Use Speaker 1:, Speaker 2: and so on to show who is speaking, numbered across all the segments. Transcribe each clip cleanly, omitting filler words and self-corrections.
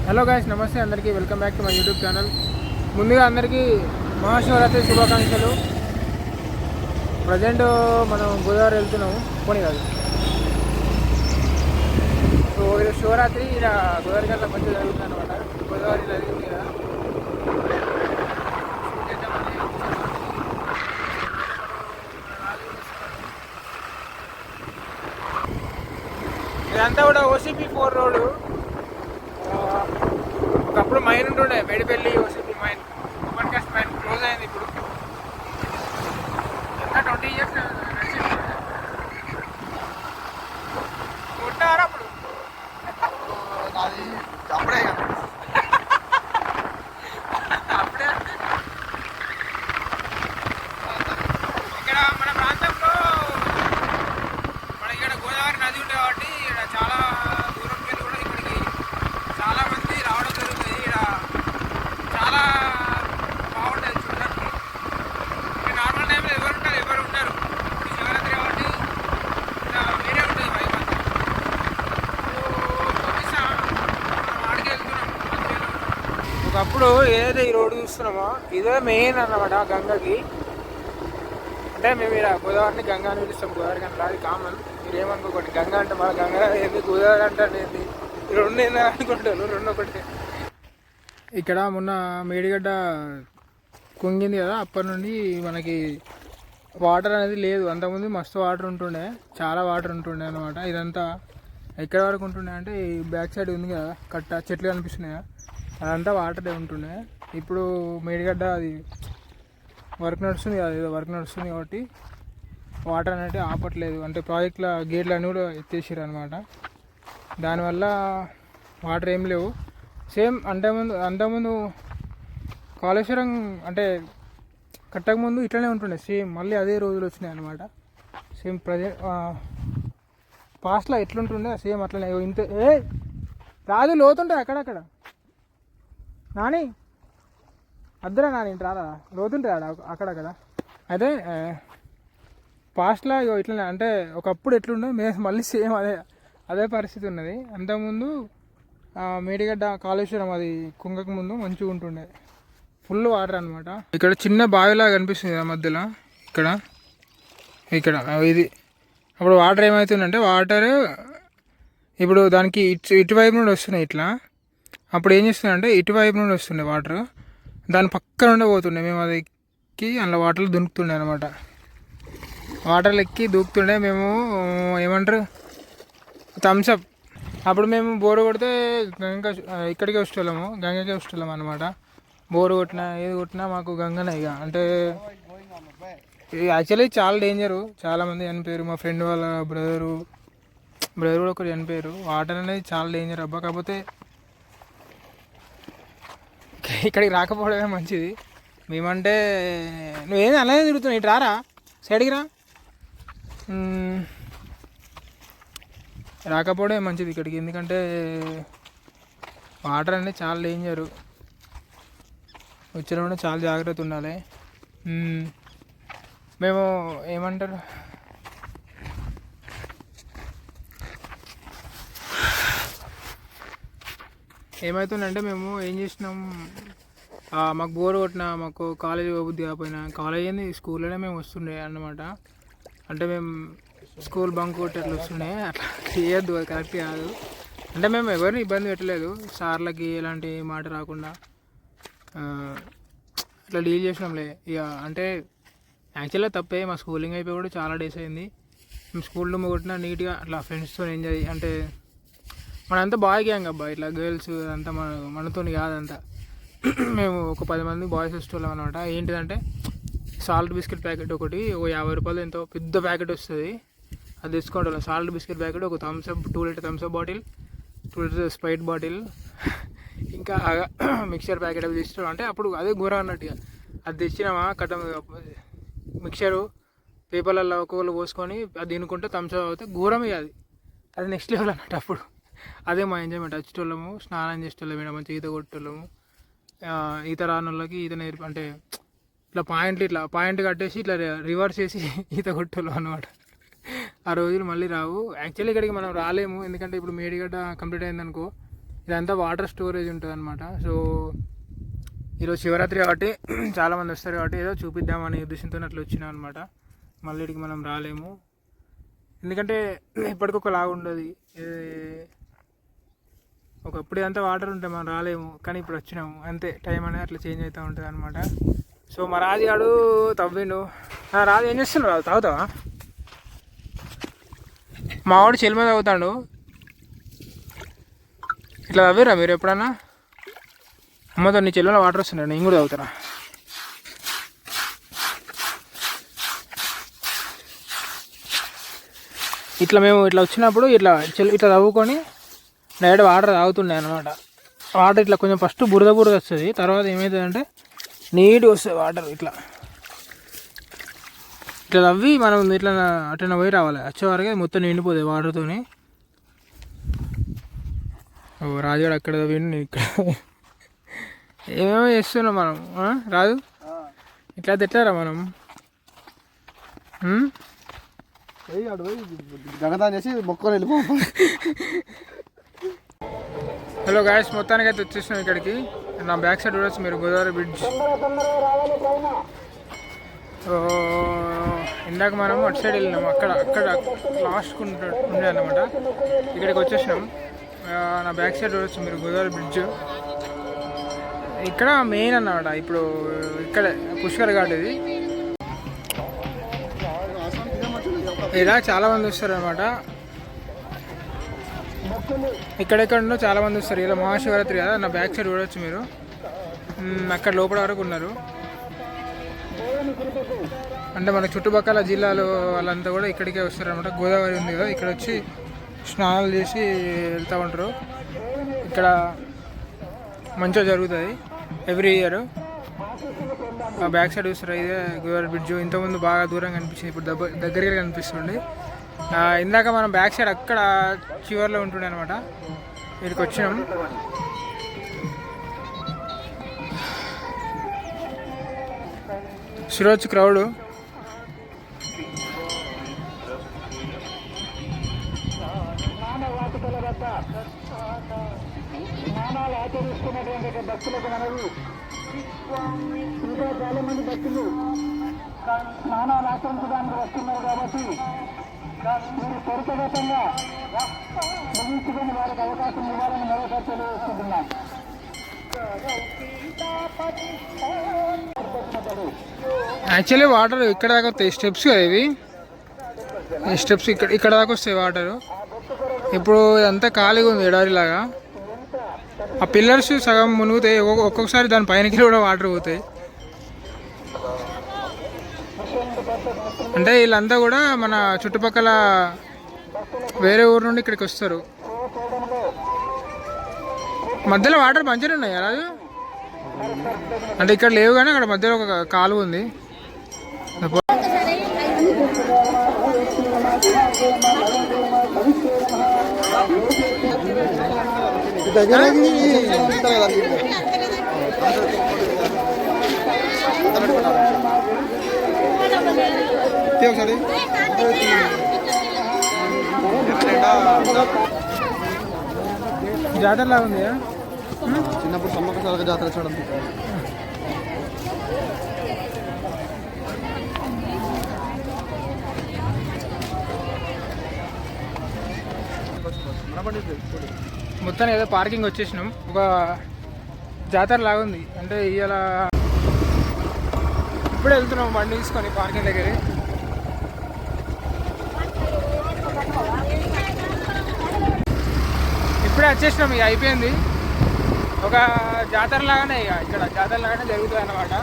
Speaker 1: Hello guys, నమస్తే అందరికీ. Welcome back to my YouTube channel. ముందుగా అందరికీ మహాశివరాత్రి శుభాకాంక్షలు. ప్రజెంట్ మనం గోదావరి వెళ్తున్నాము, పోనీ కాదు. సో ఇది శివరాత్రి ఇలా గోదావరి గంట మంచిగా జరుగుతుంది అనమాట. గోదావరి నది ఉంది కదా, ఇదంతా కూడా OCP4 రోడ్డు. ఒకప్పుడు మైన్ ఉంటుండే, Medipalli OCP mine, open cast mine close అయింది. ఇప్పుడు ఇంకా 20 years కొట్టారా అప్పుడు?
Speaker 2: అప్పుడే
Speaker 1: అప్పుడే ఇక్కడ మన ప్రాంతంలో మన ఇక్కడ గోదావరి నది ఉంది కాబట్టి ఇక్కడ చాలా దూరం వెళ్ళి కూడా ఇక్కడికి చాలా మంది రావడం జరుగుతుంది. ఇక్కడ చాలా బాగుంటుంది చూడడానికి. నార్మల్ టైంలో ఎవరు ఉంటారు, ఎవరు ఉంటారు. ఇప్పుడు శివరాత్రి కాబట్టి ఇక్కడ వేరే ఉంటుంది వైపు అంతా. ఆడికి వెళ్తున్నాం. ఒకప్పుడు ఏదైతే ఈ రోడ్డు చూస్తున్నామో ఇదే మెయిన్ అన్నమాట గంగకి. అంటే మేము ఇక్కడ గోదావరిని గంగా అని పిలుస్తాం. గోదావరి కంటే అది కామన్. మీరు ఏమనుకోకండి, గంగా అంటే మన గంగా ఏంది, గోదావరి అంటే ఏంది, ఈ రెండు ఏందా అనుకుంటారు. రెండు ఒకటి. ఇక్కడ మొన్న మేడిగడ్డ కుంగింది కదా, అప్పటి నుండి మనకి వాటర్ అనేది లేదు. అంతకుముందు మస్తు వాటర్ ఉంటుండే, చాలా వాటర్ ఉంటుండే అనమాట. ఇదంతా ఎక్కడి వరకు ఉంటుండే అంటే ఈ బ్యాక్ సైడ్ ఉంది కదా కట్ట, చెట్లు కనిపిస్తున్నాయి, అదంతా వాటరే ఉంటుండే. ఇప్పుడు మేడిగడ్డ అది వర్క్ నడుస్తుంది కదా, ఏదో వర్క్ నడుస్తుంది కాబట్టి వాటర్ అనేది ఆపట్లేదు. అంటే ప్రాజెక్టుల గేట్లు అన్నీ కూడా ఎత్తేసారు అనమాట. దానివల్ల వాటర్ ఏం లేవు. సేమ్ అంతకుముందు కాళేశ్వరం అంటే కట్టకముందు ఇట్లనే ఉంటుండే సేమ్. మళ్ళీ అదే రోజులు వచ్చినాయి అనమాట. సేమ్ పాస్ట్లో ఎట్లుంటుండే సేమ్ అట్లనే. ఇంత రాదు లోతుంటాయి అక్కడక్కడ. నాని అద్దరా నాని ఇంటి రాదా, లోతుంటాయి అక్కడక్కడ. అయితే పాస్ట్లో ఇట్లనే, అంటే ఒకప్పుడు ఎట్లుండే మళ్ళీ సేమ్ అదే పరిస్థితి ఉన్నది. అంతకుముందు మేడిగడ్డ కాళేశ్వరం అది కుంగక ముందు మంచిగా ఉంటుండే, ఫుల్ వాటర్ అనమాట. ఇక్కడ చిన్న బావిలా కనిపిస్తుంది కదా మధ్యలో, ఇక్కడ ఇది. అప్పుడు వాటర్ ఏమవుతుందంటే, వాటర్ ఇప్పుడు దానికి ఇటువైపు నుండి వస్తున్నాయి ఇట్లా. అప్పుడు ఏం చేస్తుందంటే ఇటువైపు నుండి వస్తుండే వాటర్, దాని పక్కన నుండే పోతుండే. మేము అది ఎక్కి అందులో వాటర్లో దునుకుతుండే అనమాట. వాటర్లు ఎక్కి దూకుతుండే. మేము ఏమంటారు థమ్స్అప్. అప్పుడు మేము బోరు కొడితే గంగ ఇక్కడికే వచ్చేవాళ్ళము, గంగకే వచ్చేవాళ్ళము అనమాట. బోరు కొట్టినా ఏది కొట్టినా మాకు గంగనే ఇక. అంటే యాక్చువల్లీ చాలా డేంజరు, చాలామంది చనిపోయారు. మా ఫ్రెండ్ వాళ్ళ బ్రదర్ కూడా ఒకరు చనిపోయారు. వాటర్ అనేది చాలా డేంజర్ అబ్బా. కాకపోతే ఇక్కడికి రాకపోవడమే మంచిది. మేమంటే నువ్వేంది అలానే తిరుగుతున్నావు, ఇటు రారా, సైడ్కి రా. రాకపోవడమే మంచిది ఇక్కడికి, ఎందుకంటే వాటర్ అనేది చాలా డేంజరు. వచ్చినప్పుడు చాలా జాగ్రత్త ఉండాలి. మేము ఏమంటారు ఏమవుతుందంటే, మేము ఏం చేసినాం, మాకు బోర్ కొట్టినా, మాకు కాలేజీ పోబుద్ది కాకపోయినా, కాలేజ్ ఏంది స్కూల్లోనే మేము వస్తుండే అన్నమాట. అంటే మేము స్కూల్ బంక్ కొట్టి అట్లా వస్తుండే. అట్లా చేయొద్దు, అది కరెక్ట్ కాదు. అంటే మేము ఎవరిని ఇబ్బంది పెట్టలేదు, సార్లకి ఎలాంటి మాట రాకుండా అట్లా డీల్ చేసినాంలే ఇక. అంటే యాక్చువల్గా తప్పే, మా స్కూలింగ్ అయిపోయి కూడా చాలా డేస్ అయింది. మేము స్కూల్లో కొట్టినా నీట్గా అట్లా ఫ్రెండ్స్తో ఎంజాయ్. అంటే మనంతా బాయ్ గ్యాంగ్ అబ్బా, ఇట్లా గర్ల్స్ అంతా మనతో కాదంతా. మేము ఒక 10 మంది బాయ్స్ వచ్చేవాళ్ళం అనమాట. ఏంటిదంటే సాల్ట్ బిస్కెట్ ప్యాకెట్ ఒకటి, ఒక 50 రూపాయలు ఎంతో పెద్ద ప్యాకెట్ వస్తుంది, అది తెచ్చుకోవడం. సాల్ట్ బిస్కెట్ ప్యాకెట్, ఒక Thums Up 2 litre Thums Up bottle, 2 litre Sprite bottle, ఇంకా మిక్చర్ ప్యాకెట్ అవి తెచ్చుకోవడం. అంటే అప్పుడు అదే ఘోరం అన్నట్టుగా. అది తెచ్చినామా కట్టం మిక్చరు పేపర్లలో ఒక్కొక్కరు పోసుకొని అది తినుకుంటే థమ్స్అప్ అవుతే ఘోరం ఇక. అది నెక్స్ట్ లెవెల్ అన్నట్టు. అప్పుడు అదే మా ఎంజాయ్మెంట్. వచ్చేటోళ్ళము, స్నానం చేసేటోళ్ళము, ఇక్కడ మంచి ఈత కొట్టేటోళ్ళము. ఈత రాని వాళ్ళకి ఈత అంటే ఇట్లా పాయింట్ కట్టేసి ఇట్లా రివర్స్ చేసి ఈత కొట్టేవాళ్ళం అనమాట. ఆ రోజులు మళ్ళీ రావు. యాక్చువల్లీ ఇక్కడికి మనం రాలేము, ఎందుకంటే ఇప్పుడు మేడిగడ్డ కంప్లీట్ అయిందనుకో, ఇదంతా వాటర్ స్టోరేజ్ ఉంటుంది అనమాట. సో ఈరోజు శివరాత్రి కాబట్టి చాలామంది వస్తారు కాబట్టి ఏదో చూపిద్దామనే ఉద్దేశంతో అట్లా వచ్చినాం అనమాట. మళ్ళీ ఇక్కడికి మనం రాలేము, ఎందుకంటే ఇప్పటికొక లాగా ఉండదు. ఒకప్పుడు అంతా వాటర్ ఉంటే మనం రాలేము, కానీ ఇప్పుడు వచ్చినాము అంతే. టైం అనేది అట్లా చేంజ్ అవుతూ ఉంటుంది అనమాట. సో మా రాజుగాడు తవ్విండు. రాజు ఏం చేస్తున్నాడు? రాజు తాగుతావా? మా వాడు చెల్లి మీద తాగుతాడు. ఇట్లా తవ్విరా మీరు ఎప్పుడన్నా? అమ్మతో నీ చెల్లిలో వాటర్ వస్తున్నాడు, నేను కూడా తాగుతారా? ఇట్లా మేము ఇట్లా వచ్చినప్పుడు ఇట్లా ఇట్లా తవ్వుకొని డైరెక్ట్ వాటర్ తాగుతుండే అనమాట. వాటర్ ఇట్లా కొంచెం ఫస్ట్ బురద వస్తుంది, తర్వాత ఏమవుతుందంటే నీట్గా వస్తుంది వాటర్. ఇట్లా ఇట్లా తవ్వి మనం ఇట్లా అటైనా పోయి రావాలి, వచ్చేవరకు మొత్తం నిండిపోతుంది వాటర్తోని. ఓ రాజుగాడు అక్కడ తవ్విండు, నేను ఇక్కడ. ఏమేమో చేస్తున్నాం మనం. రాజు ఇట్లా తెట్లారా మనం?
Speaker 2: చేసి మొక్కలు వెళ్ళిపో.
Speaker 1: హలో గాయస్, మొత్తానికి అయితే వచ్చేసినాం ఇక్కడికి. నా బ్యాక్ సైడ్ చూడొచ్చు మీరు, గోదావరి బ్రిడ్జ్. ఇందాక మనం అటు సైడ్ వెళ్ళినాం, అక్కడ లాస్ట్ ఉండే అన్నమాట. ఇక్కడికి వచ్చేసినాం. నా బ్యాక్ సైడ్ చూడొచ్చు మీరు, గోదావరి బ్రిడ్జ్. ఇక్కడ మెయిన్ అన్నమాట. ఇప్పుడు ఇక్కడ పుష్కర్ ఘాట్ ఇది. ఇలా చాలామంది వస్తారు అనమాట. ఇక్కడెక్కడో చాలామంది వస్తారు. ఇలా మహాశివరాత్రి కదా. నా బ్యాక్ సైడ్ చూడవచ్చు మీరు, అక్కడ లోపల వరకు ఉన్నారు. అంటే మన చుట్టుపక్కల జిల్లాలు వాళ్ళంతా కూడా ఇక్కడికే వస్తారు అనమాట. గోదావరి ఉంది కదా, ఇక్కడ వచ్చి స్నానాలు చేసి వెళ్తూ ఉంటారు. ఇక్కడ మంచిగా జరుగుతుంది ఎవ్రీ ఇయర్. ఆ బ్యాక్ సైడ్ చూస్తారా, ఇదే గోదావరి బ్రిడ్జ్. ఇంతకుముందు బాగా దూరంగా కనిపించింది, ఇప్పుడు దగ్గరగా కనిపిస్తుంది. ఇందాక మనం బ్యాక్ సైడ్ అక్కడ చివర్లో ఉంటుండే అనమాట. ఇక్కడికి వచ్చినాం. చూడవచ్చు క్రౌడ్.
Speaker 3: ఆచరిస్తున్నటువంటి భక్తులకు మనవి, ఇంకా చాలా మంది భక్తులు స్నానాలు ఆచరించడానికి వస్తున్నారు కాబట్టి మీరు త్వరితగతంగా ముగించుకొని వారికి అవకాశం ఇవ్వాలని మరోసారి తెలియజేస్తున్నాం.
Speaker 1: యాక్చువల్లీ వాటర్ ఇక్కడ దాకా వస్తాయి, స్టెప్స్ కదా ఇవి. స్టెప్స్ ఇక్కడ దాకా వస్తాయి వాటరు. ఇప్పుడు ఇదంతా ఖాళీగా ఉంది, ఎడారిలాగా. ఆ పిల్లర్స్ సగం మునుగుతాయి, ఒక్కొక్కసారి దాని పైనకి కూడా వాటర్ పోతాయి. అంటే వీళ్ళంతా కూడా మన చుట్టుపక్కల వేరే ఊరు నుండి ఇక్కడికి వస్తారు. మధ్యలో వాటర్ మంచిగా ఉన్నాయి రాజు. అంటే ఇక్కడ లేవు కానీ అక్కడ మధ్యలో ఒక కాలువ ఉంది. జాతరలాగా ఉంది.
Speaker 2: చిన్నప్పుడు సమ్మక్క సారక్క జాతర చూడండి.
Speaker 1: మొత్తాన్ని ఏదో పార్కింగ్ వచ్చేసినాం. ఒక జాతర లాగా ఉంది. అంటే ఇవాళ ఇప్పుడే వెళ్తున్నాం బండి తీసుకొని పార్కింగ్ దగ్గర. ఇప్పుడే వచ్చేసినాం, ఇక అయిపోయింది. ఒక జాతర లాగానే, ఇక ఇక్కడ జాతర లాగానే జరుగుతుంది అన్నమాట.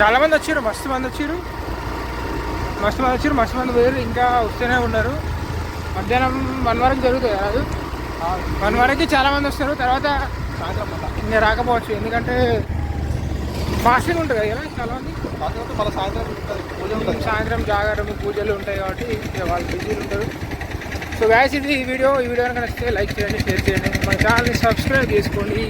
Speaker 1: చాలామంది వచ్చారు, మస్తు మంది వచ్చారు, మస్తు మంది పోయారు, ఇంకా వస్తూనే ఉన్నారు. మధ్యాహ్నం 1 వరకు జరుగుతుంది రాదు. 1 వరకు చాలామంది వస్తారు. తర్వాత ఇంకా రాకపోవచ్చు, ఎందుకంటే ఫాస్టింగ్ ఉంటుంది కదా చాలామంది. సాయంత్రం జాగారం పూజలు ఉంటాయి కాబట్టి వాళ్ళు బిజీలు ఉంటారు. సో గాయ్స్, ఇది ఈ వీడియో కనుక నచ్చితే లైక్ చేయండి, షేర్ చేయండి, మన ఛానల్ని సబ్స్క్రైబ్ చేసుకోండి.